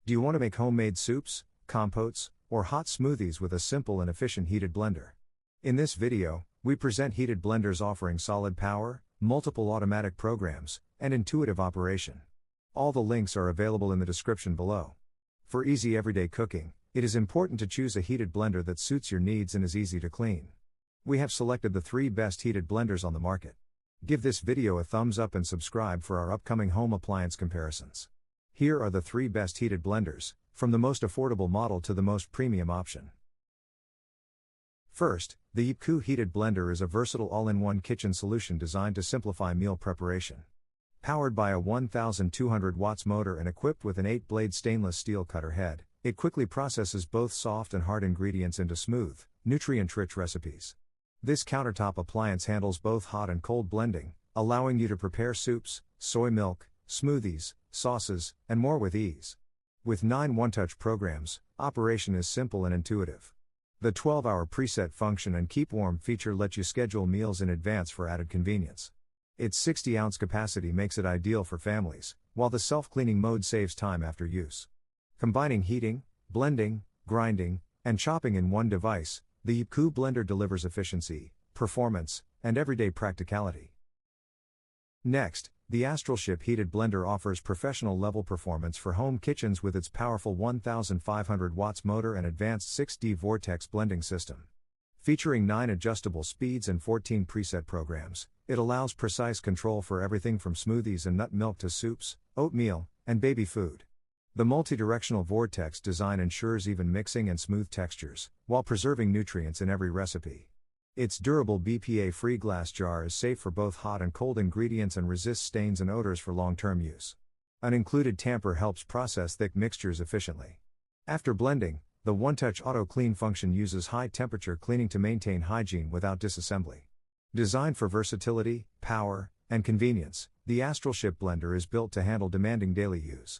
Do you want to make homemade soups, compotes, or hot smoothies with a simple and efficient heated blender? In this video, we present heated blenders offering solid power, multiple automatic programs, and intuitive operation. All the links are available in the description below. For easy everyday cooking, it is important to choose a heated blender that suits your needs and is easy to clean. We have selected the 3 best heated blenders on the market. Give this video a thumbs up and subscribe for our upcoming home appliance comparisons. Here are the 3 best heated blenders, from the most affordable model to the most premium option. First, the Ypcoo heated blender is a versatile all-in-one kitchen solution designed to simplify meal preparation. Powered by a 1200 watts motor and equipped with an 8-blade stainless steel cutter head, it quickly processes both soft and hard ingredients into smooth, nutrient-rich recipes. This countertop appliance handles both hot and cold blending, allowing you to prepare soups, soy milk, smoothies, sauces, and more with ease. With 9 one-touch programs, operation is simple and intuitive. The 12-hour preset function and keep warm feature let you schedule meals in advance for added convenience. Its 60-ounce capacity makes it ideal for families, while the self-cleaning mode saves time after use. Combining heating, blending, grinding, and chopping in one device, the Ypcoo blender delivers efficiency, performance, and everyday practicality. Next, the Astralship Heated Blender offers professional-level performance for home kitchens with its powerful 1500 watts motor and advanced 6D vortex blending system. Featuring 9 adjustable speeds and 14 preset programs, it allows precise control for everything from smoothies and nut milk to soups, oatmeal, and baby food. The multi-directional vortex design ensures even mixing and smooth textures, while preserving nutrients in every recipe. Its durable BPA-free glass jar is safe for both hot and cold ingredients and resists stains and odors for long-term use. An included tamper helps process thick mixtures efficiently. After blending, the one-touch auto-clean function uses high-temperature cleaning to maintain hygiene without disassembly. Designed for versatility, power, and convenience, the Astralship blender is built to handle demanding daily use.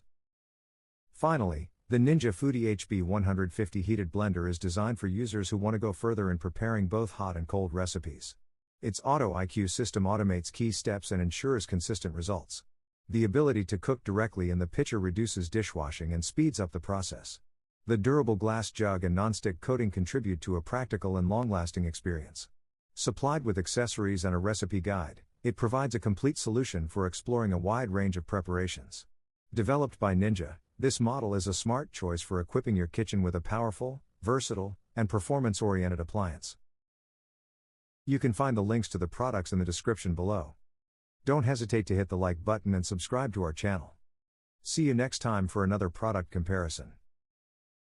Finally, the Foodi HB150 heated blender is designed for users who want to go further in preparing both hot and cold recipes. Its Auto IQ system automates key steps and ensures consistent results. The ability to cook directly in the pitcher reduces dishwashing and speeds up the process. The durable glass jug and non-stick coating contribute to a practical and long-lasting experience. Supplied with accessories and a recipe guide, it provides a complete solution for exploring a wide range of preparations. Developed by Ninja, this model is a smart choice for equipping your kitchen with a powerful, versatile, and performance-oriented appliance. You can find the links to the products in the description below. Don't hesitate to hit the like button and subscribe to our channel. See you next time for another product comparison.